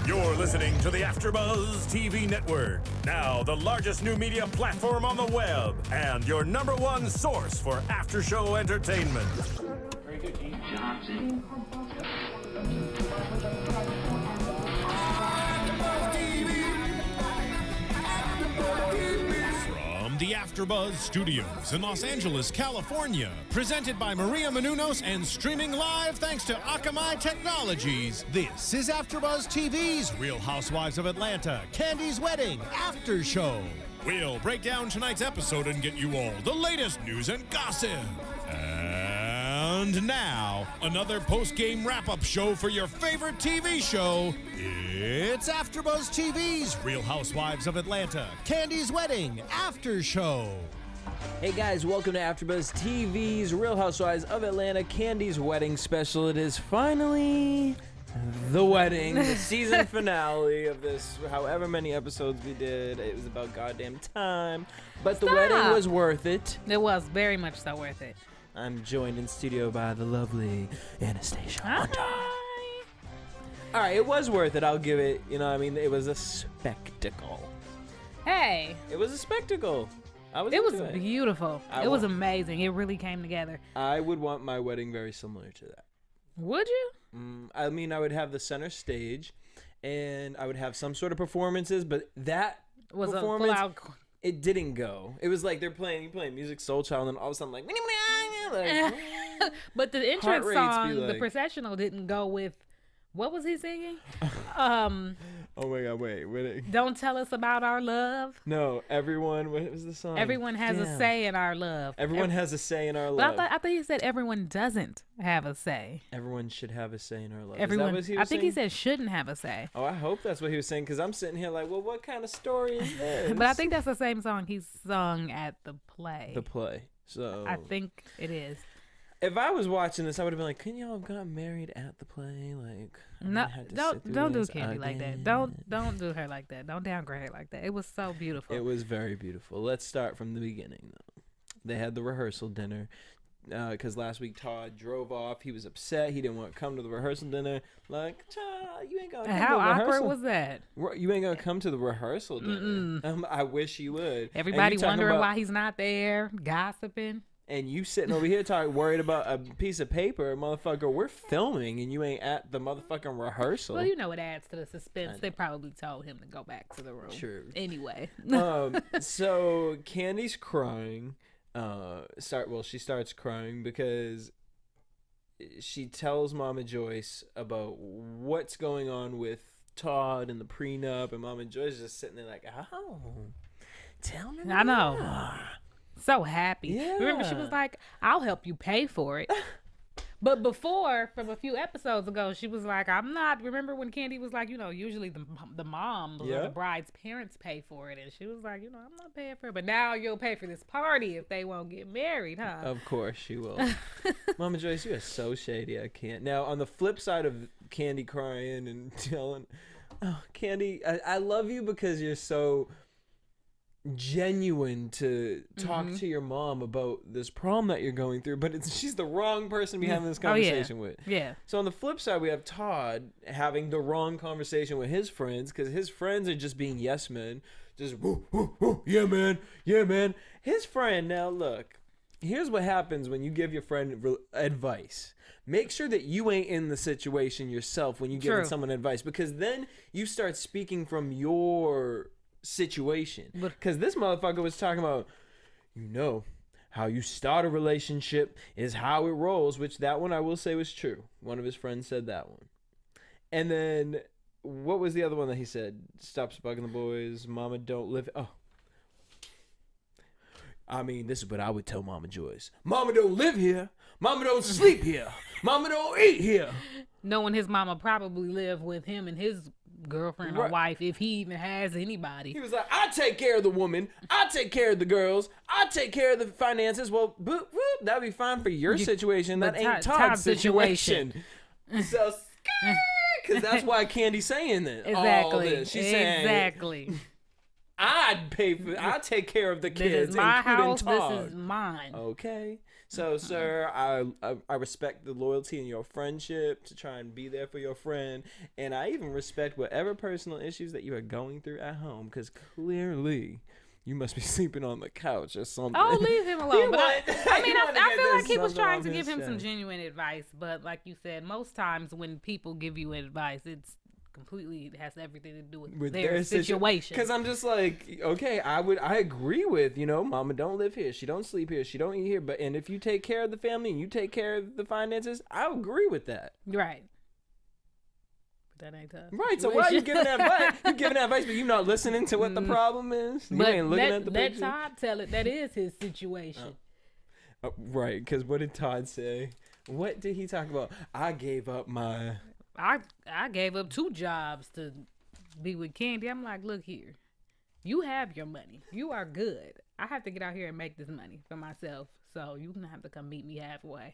You're listening to the AfterBuzz TV network, now the largest new media platform on the web, and your #1 source for after-show entertainment. Very good, Dean Johnson. From the AfterBuzz Studios in Los Angeles, California, presented by Maria Menounos and streaming live thanks to Akamai Technologies. This is AfterBuzz TV's Real Housewives of Atlanta, Kandi's Wedding After Show. We'll break down tonight's episode and get you all the latest news and gossip. And now, another post-game wrap-up show for your favorite TV show. It's AfterBuzz TV's Real Housewives of Atlanta, Kandi's Wedding After Show. Hey guys, welcome to AfterBuzz TV's Real Housewives of Atlanta, Kandi's Wedding Special. It is finally the wedding, the season finale of this, however many episodes we did. It was about goddamn time, but the wedding was worth it. It was very much so worth it. I'm joined in studio by the lovely Anastasia. Hi. All right, it was worth it. I'll give it. You know, I mean, it was a spectacle. Hey. It was a spectacle. It was beautiful. It was amazing. It really came together. I would want my wedding very similar to that. Would you? I mean, I would have the center stage, and I would have some sort of performances, but that was performance, a full-out. It didn't go. It was like you playing music, Soul Child, and all of a sudden like but the entrance song, like, the processional, didn't go with. What was he singing? Oh my God! Wait. Don't tell us about our love. No, everyone. What was the song? Everyone has a say in our love. Everyone has a say in our love. But I thought he said everyone doesn't have a say. Everyone should have a say in our love. Everyone. Is that what he was I think saying? he said shouldn't have a say. Oh, I hope that's what he was saying, because I'm sitting here like, well, what kind of story is this? But I think that's the same song he sung at the play. The play. So I think it is. If I was watching this, I would have been like, couldn't y'all have gotten married at the play? Like, no, don't do Kandi like that. Don't do her like that. Don't downgrade her like that. It was so beautiful. It was very beautiful. Let's start from the beginning, though. They had the rehearsal dinner, because last week Todd drove off. He was upset. He didn't want to come to the rehearsal dinner. Like, Todd, you ain't gonna come How to the awkward rehearsal. was that? You ain't gonna come to the rehearsal dinner. I wish you would. Everybody wondering why he's not there, gossiping. And you sitting over here worried about a piece of paper, motherfucker. We're filming, and you ain't at the motherfucking rehearsal. Well, you know it adds to the suspense. They probably told him to go back to the room. True. Anyway. So Kandi's crying. She starts crying because she tells Mama Joyce about what's going on with Todd and the prenup, and Mama Joyce is just sitting there like, oh, tell me. I know. So happy. Yeah. Remember, she was like, I'll help you pay for it. But before, from a few episodes ago, she was like, I'm not. Remember when Kandi was like, usually the mom or the bride's parents pay for it. And she was like, I'm not paying for it. But now you'll pay for this party if they won't get married, huh? Of course she will. Mama Joyce, you are so shady. I can't. Now, on the flip side of Kandi crying and telling, oh, Kandi, I love you because you're so genuine to talk to your mom about this problem that you're going through, but she's the wrong person to be having this conversation with. Yeah. So on the flip side, we have Todd having the wrong conversation with his friends, because his friends are just being yes men, just woo, woo, woo, yeah man. His friend, now look, here's what happens when you give your friend advice. Make sure that you ain't in the situation yourself when you give someone advice, because then you start speaking from your situation. Because this motherfucker was talking about, how you start a relationship is how it rolls, which that one I will say was true. One of his friends said that one. And then what was the other one that he said? Stops bugging the boys. Mama don't live. Oh, I mean, this is what I would tell Mama Joyce. Mama don't live here. Mama don't sleep here. Mama don't eat here. Knowing his mama probably lived with him and his girlfriend or wife, if he even has anybody. He was like, I take care of the woman, I take care of the girls, I take care of the finances. Well, that'd be fine for your situation. That ain't Todd's situation. So, because that's why Kandi's saying this. Exactly. All this. She's saying, I'd take care of the kids. This is my house. Todd. This is mine. Okay. So, sir, I respect the loyalty in your friendship to try and be there for your friend. And I even respect whatever personal issues that you are going through at home, because clearly you must be sleeping on the couch or something. Oh, leave him alone. But I feel like he was something trying off to give his him some chest. genuine advice. But like you said, most times when people give you advice, it's completely, it has everything to do with their situation. Because I'm just like, okay, I agree with, Mama don't live here, she don't sleep here, she don't eat here, and if you take care of the family and you take care of the finances, I agree with that. Right. But that ain't tough. Right. So why are you giving that advice? You're giving that advice, but you're not listening to what the problem is. You ain't looking at the picture. Let Todd tell it. That is his situation. Right. Because what did Todd say? What did he talk about? I gave up my. I gave up 2 jobs to be with Kandi. I'm like, look here, you have your money, you are good. I have to get out here and make this money for myself, so you're gonna have to come meet me halfway.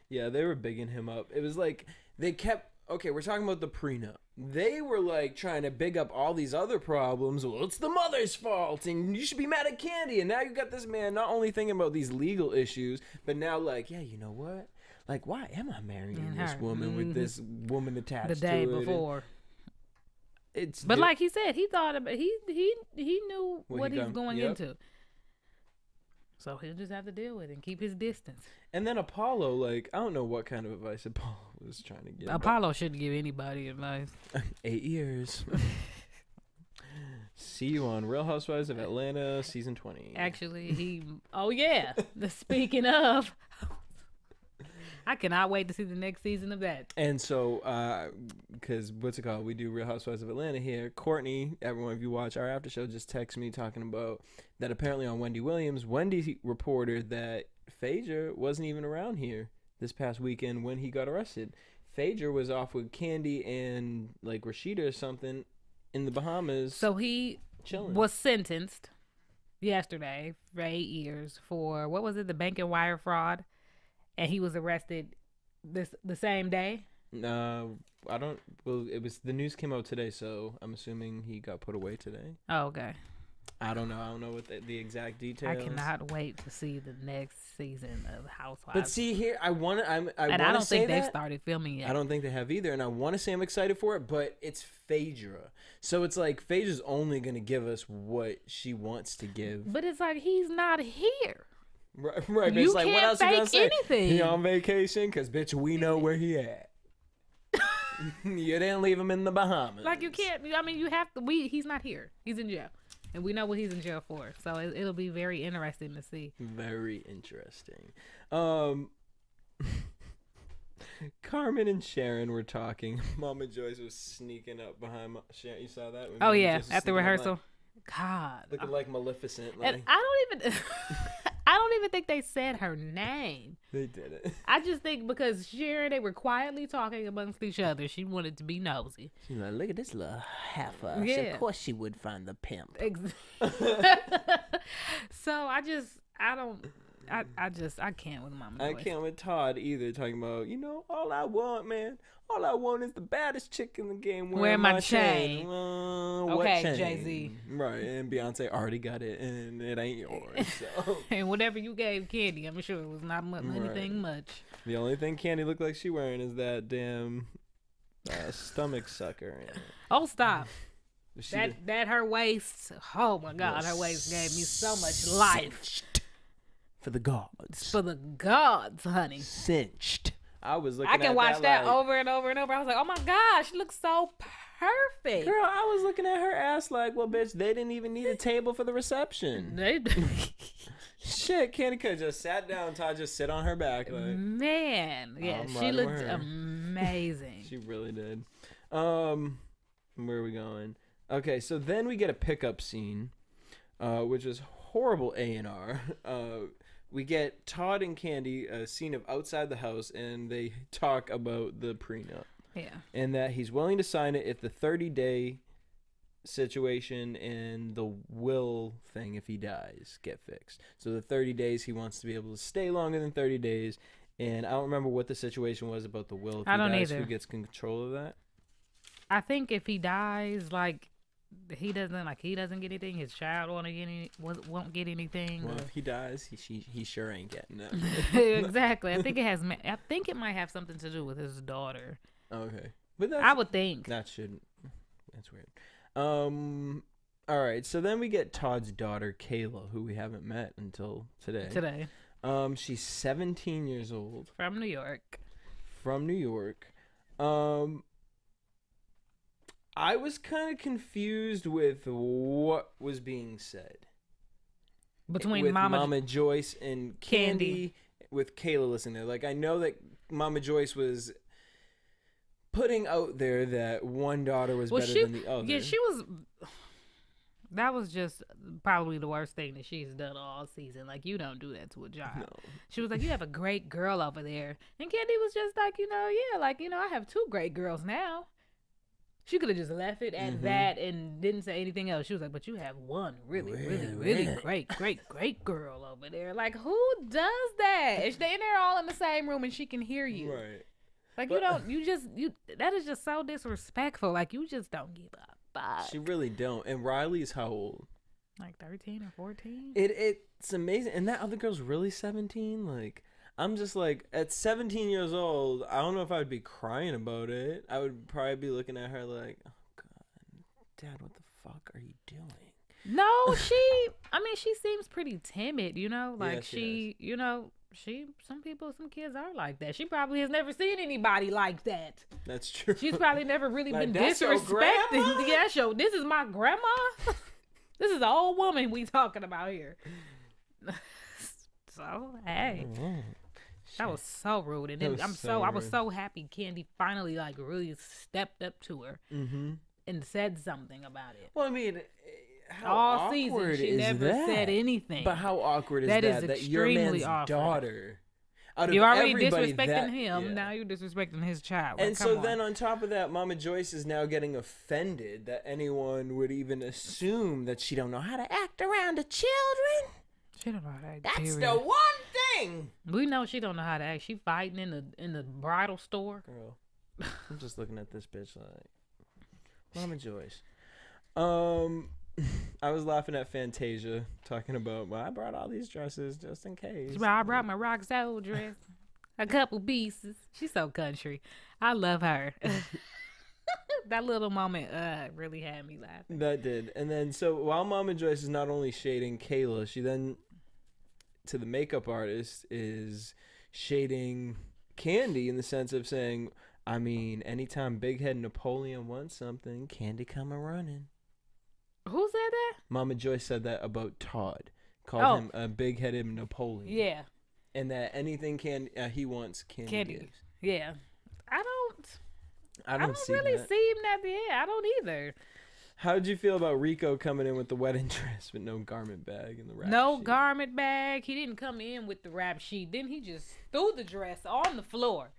Yeah, they were bigging him up. It was like they kept. Okay, we're talking about the prenup. They were like trying to big up all these other problems. Well, it's the mother's fault, and you should be mad at Kandi. And now you got this man not only thinking about these legal issues, but now like, yeah, you know what? Like, why am I marrying this woman with this woman attached to it? The day before. But like he said, he thought about he knew what he's going into. So he'll just have to deal with it and keep his distance. And then Apollo, like, I don't know what kind of advice Apollo was trying to give. Apollo shouldn't give anybody advice. 8 years. See you on Real Housewives of Atlanta, season 20. Actually, speaking of, I cannot wait to see the next season of that. And so, because what's it called? We do Real Housewives of Atlanta here. Courtney, everyone, if you watch our after show, just texted me talking about that apparently on Wendy Williams, Wendy reported that Phaedra wasn't even around here this past weekend when he got arrested. Phaedra was off with Kandi and like Rashida or something in the Bahamas. So he was sentenced yesterday for 8 years for, what was it, the bank and wire fraud? And he was arrested the same day? I don't. Well, it was the news came out today, so I'm assuming he got put away today. Oh, okay. I don't know. I don't know what the exact details. I cannot wait to see the next season of Housewives. But see here, I want to. I don't think they've started filming yet. I don't think they have either, and I want to say I'm excited for it, but it's Phaedra, so it's like Phaedra's only gonna give us what she wants to give. But it's like he's not here. Right. But You it's like, can't what else you gonna fake say? anything. He on vacation? Because bitch, we know where he at. You didn't leave him in the Bahamas. Like you can't. I mean, you have to. He's not here. He's in jail, and we know what he's in jail for. So it'll be very interesting to see. Very interesting. Carmen and Sharon were talking. Mama Joyce was sneaking up behind Sharon. You saw that? Oh yeah, at the rehearsal. God, looking like Maleficent. Like, and I don't even think they said her name. They didn't. I just think because Sharon, they were quietly talking amongst each other. She wanted to be nosy. She's like, look at this little heifer. Yeah. Of course she would find the pimp. So I can't with Mama Joyce. I can't with Todd either. Talking about, all I want, man. All I want is the baddest chick in the game wearing my chain. Okay, Jay-Z. Right, and Beyonce already got it, and it ain't yours. So. And whatever you gave Kandi, I'm sure it was not anything much. The only thing Kandi looked like she wearing is that damn stomach sucker. Oh, stop. That her waist. Oh my God, her waist gave me so much life. For the gods. For the gods, honey. Cinched. I can watch that over and over and over. I was like, oh my gosh, she looks so perfect. Girl, I was looking at her ass like, well, bitch, they didn't even need a table for the reception. Shit, Kandi could have just sat down, Todd just sit on her back. Like, man, yeah, she looked amazing. She really did. Where are we going? Okay, so then we get a pickup scene, which is horrible A&R. We get Todd and Kandi, a scene of outside the house, and they talk about the prenup. Yeah. And that he's willing to sign it if the 30-day situation and the will thing, if he dies, get fixed. So the 30 days, he wants to be able to stay longer than 30 days. And I don't remember what the situation was about the will. If I don't dies, either. Who gets control of that? I think if he dies, like, he doesn't get anything. His child won't get anything. Well, if he dies, he sure ain't getting that. Exactly. I think it might have something to do with his daughter. Okay, but I would think that shouldn't. That's weird. All right, so then we get Todd's daughter, Kayla, who we haven't met until today. She's 17 years old. From New York. I was kind of confused with what was being said. Between with Mama Joyce and Kandi, with Kayla listening there. Like, I know that Mama Joyce was putting out there that one daughter was better than the other. Yeah, that was just probably the worst thing that she's done all season. Like, you don't do that to a child. No. She was like, you have a great girl over there. And Kandi was just like, I have 2 great girls now. She could have just left it at that and didn't say anything else. She was like, but you have one really great girl over there. Like, who does that? They're there all in the same room and she can hear you. Right. Like, that is just so disrespectful. Like, you just don't give up. She really don't. And Riley's how old? Like 13 or 14? It's amazing. And that other girl's really 17? Like, I'm just like, at 17 years old, I don't know if I would be crying about it. I would probably be looking at her like, oh, God, Dad, what the fuck are you doing? No, she seems pretty timid, Like, yeah, she some kids are like that. She probably has never seen anybody like that. That's true. She's probably never really like, been disrespected. Yeah, this is my grandma. This is an old woman we talking about here. So, hey. That was so rude. And then I was so happy Kandi finally really stepped up to her and said something about it. Well, I mean, how all awkward season she is never that? said anything. But how awkward is that? That your man's awkward. daughter. You're already disrespecting him. Now you're disrespecting his child. And so then on top of that, Mama Joyce is now getting offended that anyone would even assume that she don't know how to act around the children. She don't know how to act. That's the one thing. We know she don't know how to act. She fighting in the bridal store. Girl, I'm just looking at this bitch like Mama Joyce. I was laughing at Fantasia talking about, well, I brought all these dresses just in case. I brought my Rock Soul dress, a couple pieces. She's so country. I love her. That little moment really had me laughing. That did. And then, so while Mama Joyce is not only shading Kayla, she then, to the makeup artist, is shading Kandi in the sense of saying, I mean, anytime Big Head Napoleon wants something, Kandi come a running. Who said that? Mama Joyce said that about Todd. Called him a big-headed Napoleon. Yeah. And that anything he wants, Kandi gives. Yeah. I don't see really that. see him that big. I don't either. How did you feel about Rico coming in with the wedding dress with no garment bag and the wrap sheet? Garment bag. He didn't come in with the wrap sheet. Then he just threw the dress on the floor.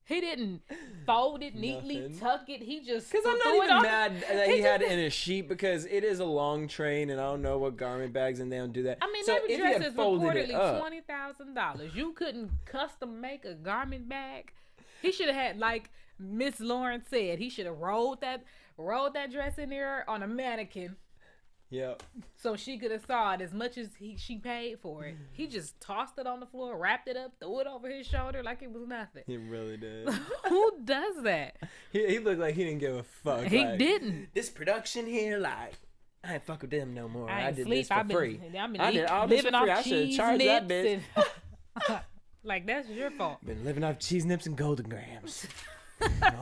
He didn't fold it neatly, tuck it. He just because I'm not even mad that he had it in a sheet because it is a long train and I don't know what garment bags and they don't do that. I mean, so every dress is reportedly $20,000. You couldn't custom make a garment bag. He should have had, like Miss Lawrence said, he should have rolled that dress in there on a mannequin. Yep. So she could have saw it as much as she paid for it. He just tossed it on the floor, wrapped it up, threw it over his shoulder like it was nothing. He really did. Who does that? He looked like he didn't give a fuck. He didn't. This production here, like, I ain't fuck with them no more. I did sleep. this for free. I did all this for free. I should have charged that bitch. Like, that's your fault. Been living off cheese nips and golden grams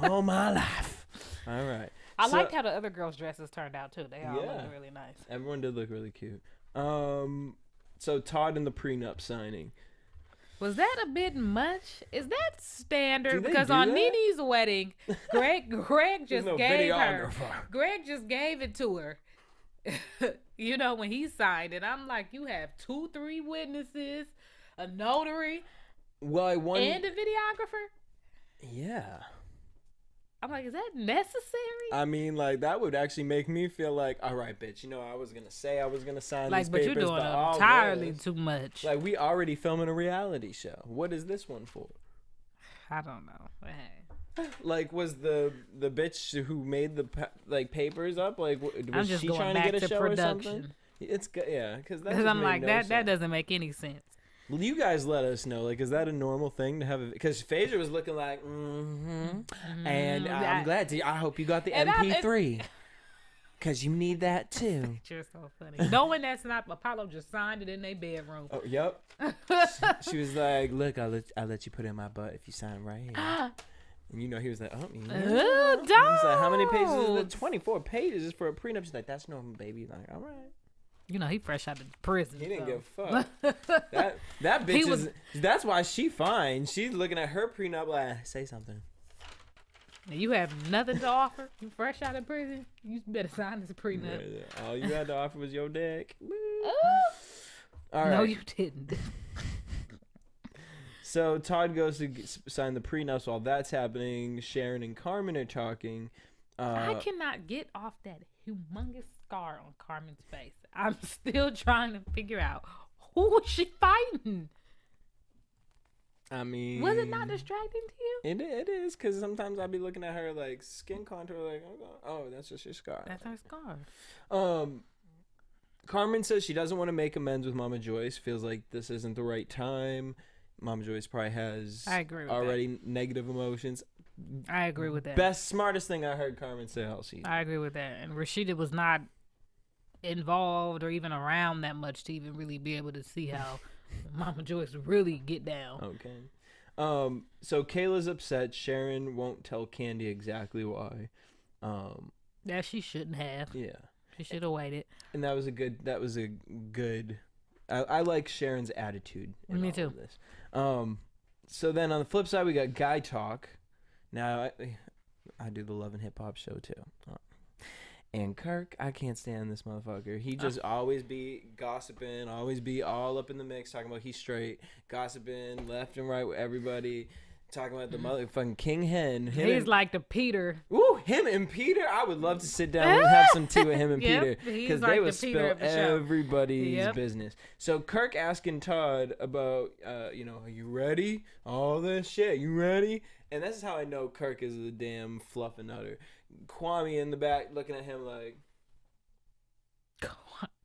all my life. All right. I liked how the other girls' dresses turned out too. They all looked really nice. Everyone did look really cute. So Todd and the prenup signing. Was that a bit much? Is that standard? Because do on that? Nene's wedding, Greg just gave her. videographer. Greg just gave it to her. When he signed it, I'm like, you have 2-3 witnesses, a notary, and a videographer. Yeah. I'm like, is that necessary? I mean, like, that would actually make me feel like, all right, bitch, I was going to say I was going to sign these papers. But you're doing entirely too much. Like, we already filming a reality show. What is this one for? I don't know. Hey. Like, was the bitch who made the papers up? Like, was just she going trying to back get a to show production. or something? It's yeah, because I'm like that doesn't make any sense. Well, you guys let us know. Like, is that a normal thing to have? Because Phaedra was looking like, and I'm glad to. I hope you got the MP3. Because you need that too. You're so funny. Knowing that's not Apollo just signed it in their bedroom. Oh, yep. She was like, "Look, I'll let you put it in my butt if you sign right here." And you know, he was like, "Oh, yeah." He was like, "How many pages is it? 24 pages is for a prenup." She's like, "That's normal, baby." Like, all right. You know, he fresh out of prison. He didn't give a fuck. that bitch that's why she fine. She's looking at her prenup like, say something. You have nothing to offer. You fresh out of prison. You better sign this prenup. Yeah. All you had to offer was your dick. All right. No, you didn't. So Todd goes to sign the prenups while that's happening. Sharon and Carmen are talking. I cannot get off that humongous scar on Carmen's face. I'm still trying to figure out who was she fighting. I mean, was it not distracting to you? It is, because sometimes I'll be looking at her like skin contour, like, oh, that's just your scar. That's her scar. Carmen says she doesn't want to make amends with Mama Joyce. Feels like this isn't the right time. Mama Joyce probably has already negative emotions. I agree with that. Smartest thing I heard Carmen say all season. I agree with that. And Rashida was not involved or even around that much to even really be able to see how Mama Joyce really get down. Okay. So Kayla's upset. Sharon won't tell Kandi exactly why. That she shouldn't have. Yeah. She should have waited. And that was a good I like Sharon's attitude. Me too. This. So then on the flip side, we got guy talk. Now I do the Love and Hip Hop show too. And Kirk, I can't stand this motherfucker. He just always be gossiping, always be all up in the mix, talking about he's straight, gossiping left and right with everybody, talking about the motherfucking King Hen. He's like the Peter. Ooh, him and Peter. I would love to sit down and have some tea with him and Peter, because they would spill everybody's business. So Kirk asking Todd about, are you ready? All this shit, you ready? And this is how I know Kirk is a damn fluff and nutter. Kwame in the back looking at him like.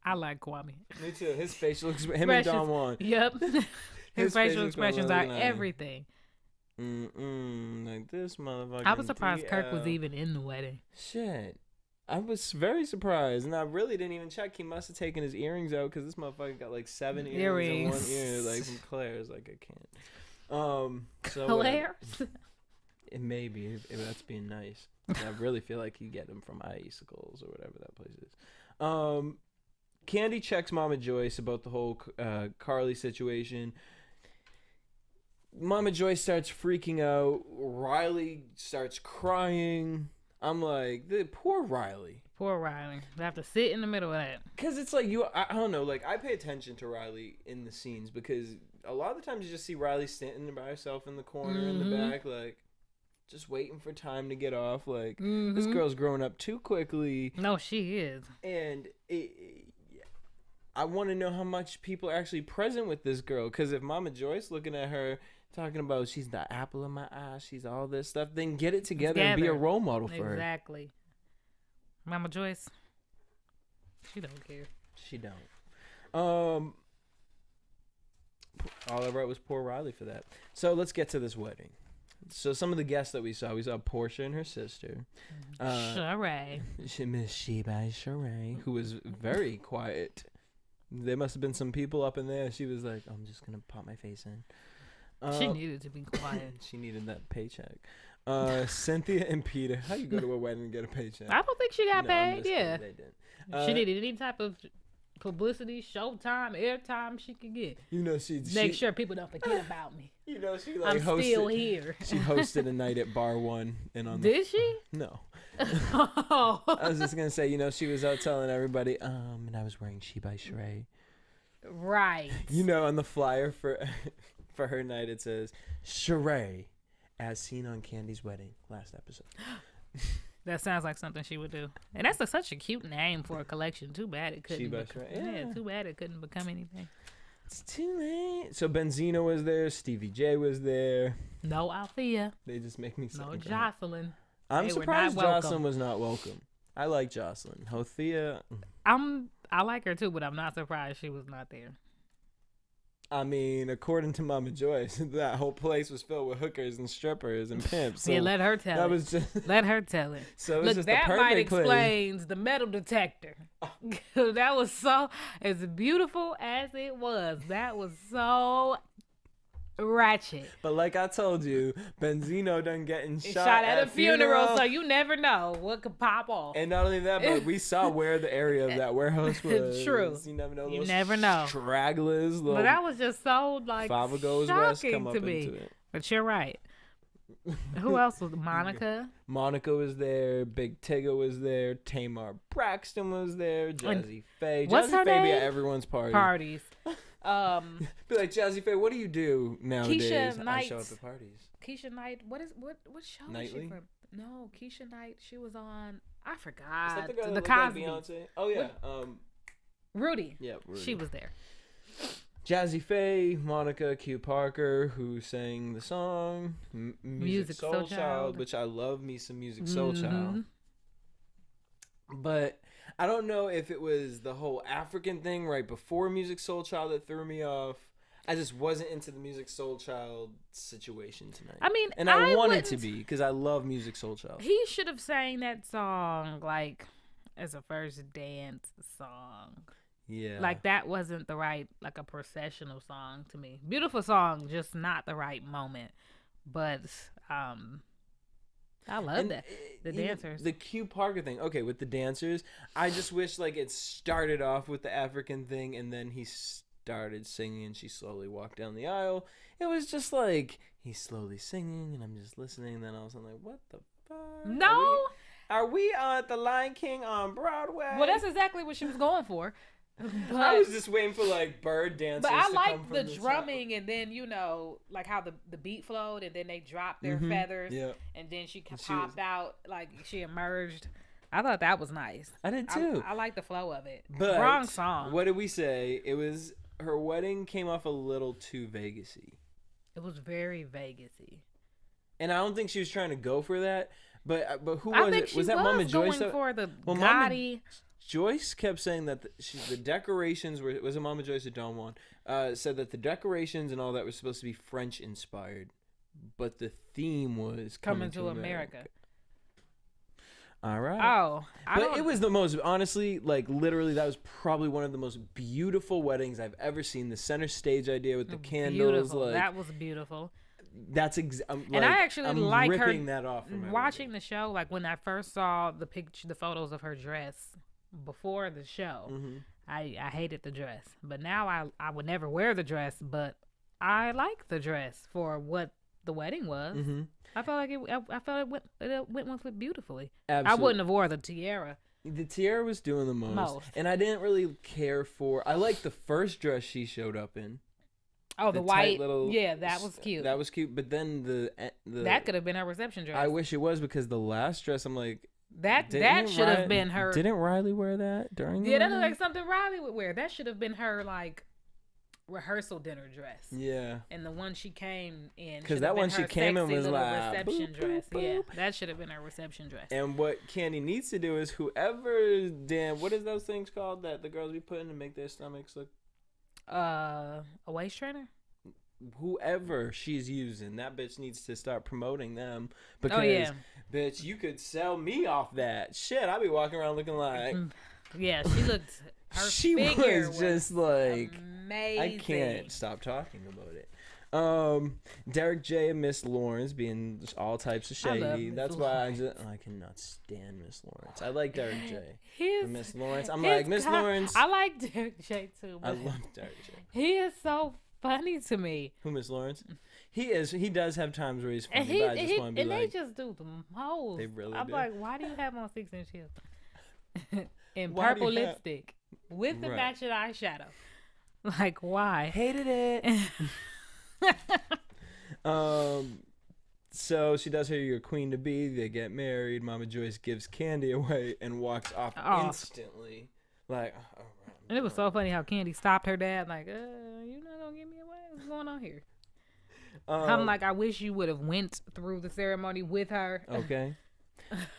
I like Kwame. Me too. His facial expressions. Him and Don Juan. Yep. His facial expressions are everything. Like this motherfucker. I was surprised Kirk was even in the wedding. Shit. I was very surprised, and I really didn't even check. He must have taken his earrings out, because this motherfucker got like 7 earrings in one ear, like from Claire's. Like, I can't. So Claire's? It may be, if that's being nice. I really feel like you get them from Icicles or whatever that place is. Kandi checks Mama Joyce about the whole Carly situation. Mama Joyce starts freaking out. Riley starts crying. I'm like, poor Riley. Poor Riley. They have to sit in the middle of that. Because it's like, I don't know, like, I pay attention to Riley in the scenes, because a lot of the times you just see Riley standing by herself in the corner in the back, like, just waiting for time to get off. Like, this girl's growing up too quickly. No, she is. And I want to know how much people are actually present with this girl, because if Mama Joyce looking at her talking about she's the apple of my eye, she's all this stuff, then get it together and be a role model for her. Exactly. Mama Joyce, she don't care. She don't. All I wrote was poor Riley for that. So let's get to this wedding. So some of the guests that we saw Portia and her sister. Sheree. Miss Sheba Sheree, who was very quiet. There must have been some people up in there. She was like, I'm just going to pop my face in. She needed to be quiet. She needed that paycheck. Cynthia and Peter. How you go to a wedding and get a paycheck? I don't think she got paid. Yeah. They did. She needed any type of publicity, showtime, airtime she could get. Make sure people don't forget about me. She I'm still here. She hosted a night at Bar One and Did she? No. Oh. I was just gonna say, she was out telling everybody, and I was wearing She by Sheree. Right. On the flyer for her night it says Sheree, as seen on Kandi's wedding last episode. That sounds like something she would do. And that's such a cute name for a collection. Too bad it couldn't. Yeah, too bad it couldn't become anything. It's too late. So Benzino was there. Stevie J was there. No Althea. They just make me No sad. Jocelyn. I'm They were surprised not welcome. Jocelyn was not welcome. I like Jocelyn. Hothea. I like her too, but I'm not surprised she was not there. I mean, according to Mama Joyce, that whole place was filled with hookers and strippers and pimps. So Yeah, let her tell that it. was just Let her tell it. so. It's Look, just that the might perfect place. explains the metal detector. That was so, as beautiful as it was, that was so ratchet. But like I told you, Benzino done getting Shot at a funeral, so you never know what could pop off. And not only that, but we saw where the area of that warehouse was. True. You never know. You Those never know. Stragglers. But that was just so like Fava goes west. shocking Come up to me. into it. But you're right. Who else was Monica? Monica was there. Big Tigger was there. Tamar Braxton was there. Jazzy Faye. What's Jazzy her Faye be name? at everyone's party. Parties. Be like, Jazzy Faye, what do you do nowadays? Keisha I Knight. show up at parties. Keisha Knight. What show is Nightly? she from? No, Keisha Knight. She was on. I Is forgot. that the girl that The looked like Cosby. Beyonce? Oh yeah. Rudy. Yeah. Rudy. She was there. Jazzy Faye, Monica Q Parker, who sang the song Music Soul Child, which I love me some Music Soul Child. But I don't know if it was the whole African thing right before Music Soul Child that threw me off. I just wasn't into the Music Soul Child situation tonight. I mean, and I want it to wouldn't- be because I love Music Soul Child. He should have sang that song like as a first dance song. Yeah. Like that wasn't the right, like a processional song to me. Beautiful song, just not the right moment. But I love that. The dancers. The Q Parker thing. Okay, with the dancers, I just wish like it started off with the African thing and then he started singing and she slowly walked down the aisle. It was just like he's slowly singing and I'm just listening and then all of a sudden like, what the fuck? No. Are we at the Lion King on Broadway? Well, that's exactly what she was going for. But, I was just waiting for like bird dancers. but I to like come from the top. drumming and then, you know, like how the beat flowed and then they dropped their feathers. Yeah. And then she was- popped out, like she emerged. I thought that was nice. I did too. I like the flow of it. But Wrong song. What did we say? It was her wedding came off a little too Vegas-y. It was very Vegas-y. And I don't think she was trying to go for that. But who I was think it? she Was that Mama Joyce? going for the Well, Mama gaudy. Joyce kept saying that the decorations were. Was it Mama Joyce or Don Juan? Said that the decorations and all that was supposed to be French inspired, but the theme was Coming to America. All right. Oh, But it was the most, honestly, like literally, that was probably one of the most beautiful weddings I've ever seen. The center stage idea with the candles, beautiful. like That was beautiful. that's And I actually I'm like her ripping that off from watching the show. Like when I first saw the photos of her dress before the show, I hated the dress, but now I would never wear the dress, but I like the dress for what the wedding was. I felt like it went with it beautifully. Absolutely. I wouldn't have wore the tiara. The tiara was doing the most, and I didn't really care for. I liked the first dress she showed up in. Oh, the tight white, little, yeah, that was cute. That was cute, but then the that could have been her reception dress. I wish it was because the last dress, I'm like, that didn't should have Ri- been her. Didn't Riley wear that during? Yeah, the that looked wedding? like something Riley would wear. That should have been her like rehearsal dinner dress. Yeah. And the one she came in, Because should that have been one she her came in sexy was little like, reception boop, dress. boop, Yeah, boop. that should have been her reception dress. And what Kandi needs to do is whoever, what is those things called that the girls be putting to make their stomachs look? A waist trainer. Whoever she's using, that bitch needs to start promoting them because, Oh, yeah. bitch, you could sell me off that shit. I be walking around looking like Yeah, she looked. Her she figure was just like amazing. I can't stop talking about it. Derek J and Miss Lawrence being just all types of I love shady. Miss That's why I cannot stand Miss Lawrence. I like Derek J. His, Miss Lawrence. I'm his like Miss co- Lawrence. I like Derek J too. I But love Derek J. he is so funny to me. Who, Miss Lawrence? He is. He does have times where he's funny, And he, but I just want to be and like, they just do the most. They really I'm do. like, why do you have on 6-inch heels and Why do purple you have- lipstick with the Right. matching eyeshadow? Like, why? hated it. So she does her your queen to be. They get married. Mama Joyce gives Kandi away and walks off Off. instantly. Like, And it was so funny how Kandi stopped her dad, like, you're not gonna give me away? What's going on here? I'm like, I wish you would have went through the ceremony with her. Okay.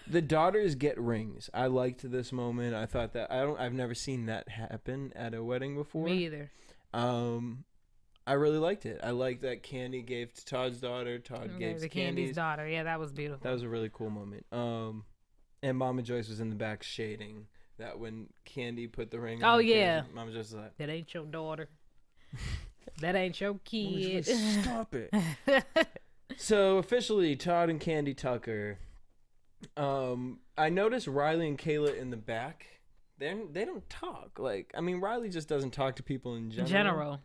The daughters get rings. I liked this moment. I thought that I've never seen that happen at a wedding before. Me either. I really liked it. I liked that Kandi gave to Todd's daughter. Todd gave to Kandi's daughter. Yeah, that was beautiful. That was a really cool moment. And Mama Joyce was in the back shading that when Kandi put the ring on. Oh yeah. Mama Joyce was like, that ain't your daughter. That ain't your kid. Stop it. So officially, Todd and Kandi Tucker. I noticed Riley and Kayla in the back. They don't talk. Like, I mean, Riley just doesn't talk to people in general.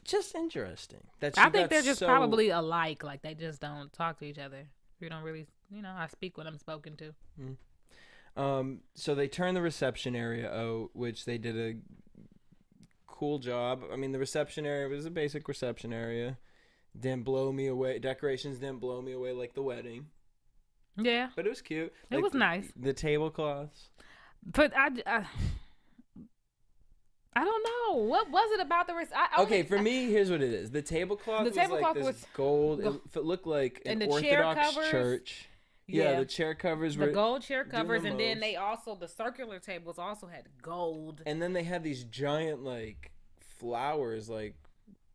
Just interesting. I think they're just probably alike. Like, they just don't talk to each other. We don't really, I speak when I'm spoken to. So they turned the reception area out, which they did a cool job. I mean, the reception area was a basic reception area. Didn't blow me away. Decorations didn't blow me away like the wedding. Yeah. But it was cute. It was nice. The tablecloths. But I don't know. What was it about the okay, for me, here's what it is. The tablecloth was gold. It looked like an Orthodox church. Yeah, the chair covers were... The gold chair covers, and then the circular tables also had gold. And then they had these giant, like, flowers, like,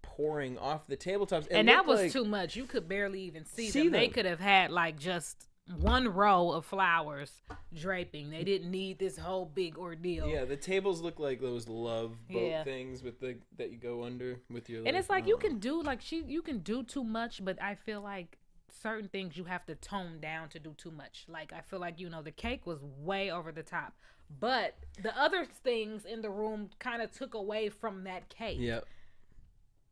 pouring off the tabletops. And that was too much. You could barely even see them. They could have had, like, just one row of flowers draping. They didn't need this whole big ordeal. Yeah, the tables look like those love boat things with that you go under with your. And it's like you can do you can do too much, but I feel like certain things you have to tone down to do too much. Like I feel like the cake was way over the top, but the other things in the room kind of took away from that cake. Yep.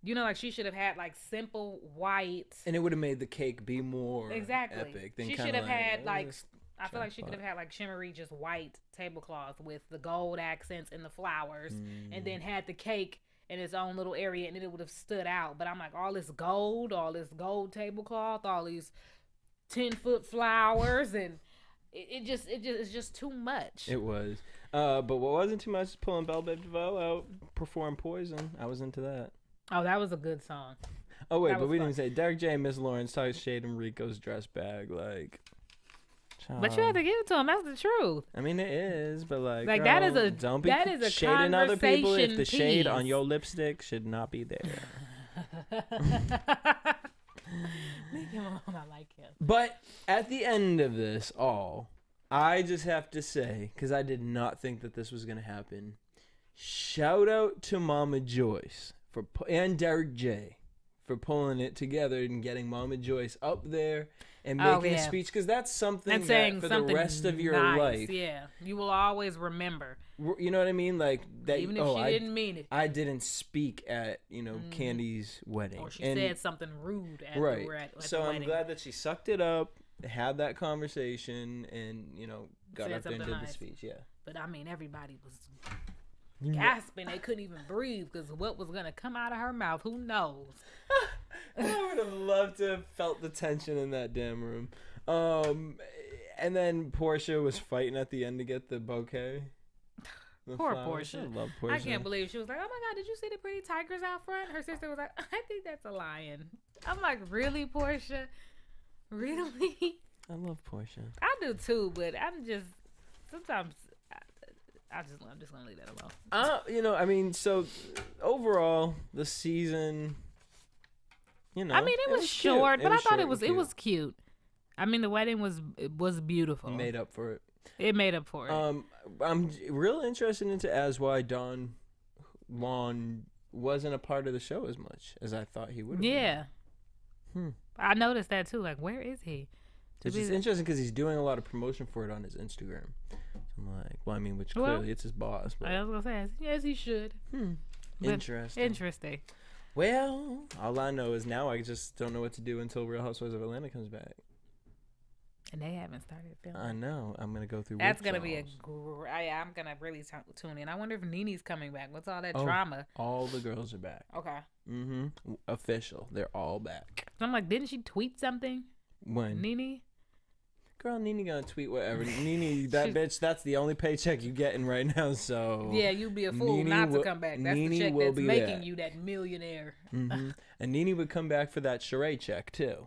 Like she should have had like simple white, and it would have made the cake be more exactly epic. She should have had like I feel like she could have had like shimmery, just white tablecloth with the gold accents and the flowers, and then had the cake in its own little area, and then it would have stood out. But I'm like, all this gold tablecloth, all these 10-foot flowers, and it's just too much. It was, but what wasn't too much is pulling Belle Babe DeVoe out, perform Poison. I was into that. Oh, that was a good song. Oh, wait, but we didn't say Derek J and Miss Lawrence talk shade in Rico's dress bag. Like, child. But you have to give it to him. That's the truth. I mean, it is, but like girl, that is a shading other people if the shade on your lipstick should not be there. Leave him alone. I like him. But at the end of this all, I just have to say, because I did not think that this was going to happen, shout out to Mama Joyce and Derek J for pulling it together and getting Mama Joyce up there and making a speech, because that's something that for the rest of your life, you will always remember. You know what I mean? Like that. Even if she didn't mean it. I didn't speak at Kandi's wedding, or she said something rude at right. at so the I'm glad that she sucked it up, had that conversation, and got up there and did the speech. Yeah. But I mean, everybody was gasping. They couldn't even breathe because what was gonna come out of her mouth, who knows? I would have loved to have felt the tension in that damn room. And then Portia was fighting at the end to get the bouquet. Poor Portia. I love Portia. I can't believe she was like, oh my God, did you see the pretty tigers out front? Her sister was like, I think that's a lion. I'm like, really, Portia? Really? I love Portia. I do too, but I'm just sometimes I'm just gonna leave that alone. I mean, so overall, the season, I mean, it was short, but I thought it was cute. I mean, the wedding was beautiful. Made up for it. It made up for it. I'm real interested into why Don Juan wasn't a part of the show as much as I thought he would. Yeah. I noticed that too. Like, where is he? It's just interesting because he's doing a lot of promotion for it on his Instagram. So I'm like, well, I mean, which clearly it's his boss. But I was gonna say, yes, he should. Interesting. Well, all I know is now I just don't know what to do until Real Housewives of Atlanta comes back. And they haven't started filming. I know. I'm gonna go through. That's gonna be I'm gonna really tune in. I wonder if Nene's coming back. What's all that drama? All the girls are back. Okay. Official. They're all back. So I'm like, didn't she tweet something? When? Nene? girl, Nene gonna tweet whatever. Nene, that bitch, that's the only paycheck you getting right now, so. Yeah, you'd be a fool not to come back. That's Nene the check will that's be making there. you that millionaire. And Nene would come back for that charade check, too.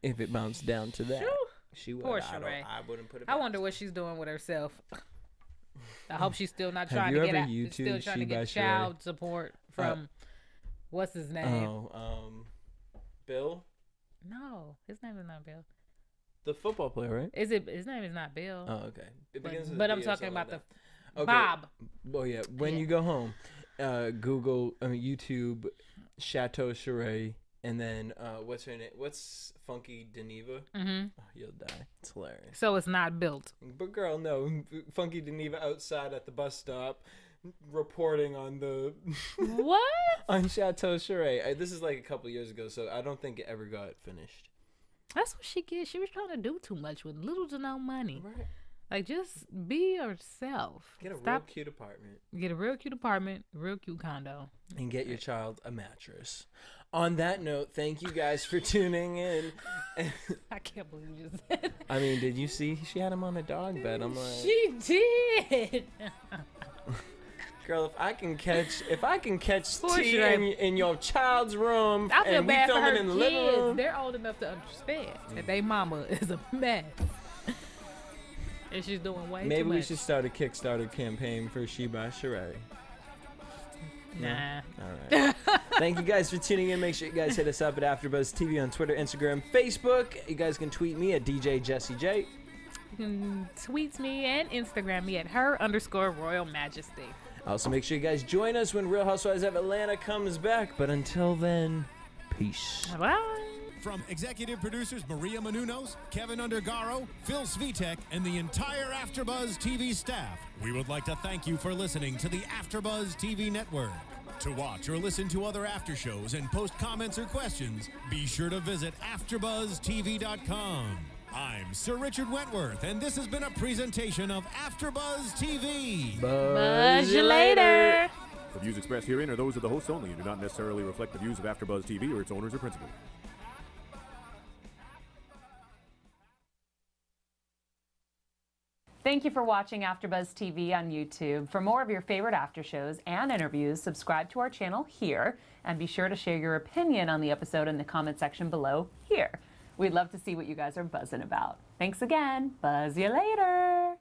If it bounced down to that. Shoo. She would. Poor I wouldn't put it I past wonder her. what she's doing with herself. I hope she's still not Have trying you to get ever out. YouTubed Still trying to She by get Sheree? child support from what's his name? Bill? No, his name is not Bill. The football player, right? Is it? His name is not Bill. Oh, okay. It begins with But a I'm B or talking something about like the that. Okay. Bob. Oh, yeah. When you go home, YouTube Chateau Sheree, and then what's her name? What's Funky Deneva? Mm-hmm. Oh, you'll die. It's hilarious. So it's not built. But girl, no. Funky Deneva outside at the bus stop reporting on the What? on Chateau Sheree. This is like a couple years ago, so I don't think it ever got finished. That's what she gets. She was trying to do too much with little to no money. Right. Like, just be yourself. Get a real cute apartment. Get a real cute apartment, real cute condo. And get your child a mattress. On that note, thank you guys for tuning in. I can't believe you just said that. I mean, did you see? She had him on a dog bed. I'm like, She did. girl, if I can catch Poor tea Sheree. in your child's room, I feel and we bad for filming her in the living kids. room. They're old enough to understand that their mama is a mess. And she's doing way too much. Maybe we should start a Kickstarter campaign for She by Sheree. Nah. All right. Thank you guys for tuning in. Make sure you guys hit us up at AfterBuzz TV on Twitter, Instagram, Facebook. You guys can tweet me at DJ Jessie J. You can tweet me and Instagram me at her_Royal Majesty. Also, make sure you guys join us when Real Housewives of Atlanta comes back. But until then, peace. Bye. From executive producers Maria Menounos, Kevin Undergaro, Phil Svitek, and the entire AfterBuzz TV staff, we would like to thank you for listening to the AfterBuzz TV network. To watch or listen to other after shows and post comments or questions, be sure to visit AfterBuzzTV.com. I'm Sir Richard Wentworth, and this has been a presentation of AfterBuzz TV. Buzz you later. The views expressed herein are those of the hosts only and do not necessarily reflect the views of AfterBuzz TV or its owners or principals. Thank you for watching AfterBuzz TV on YouTube. For more of your favorite after shows and interviews, subscribe to our channel here, and be sure to share your opinion on the episode in the comment section below here. We'd love to see what you guys are buzzing about. Thanks again. Buzz you later.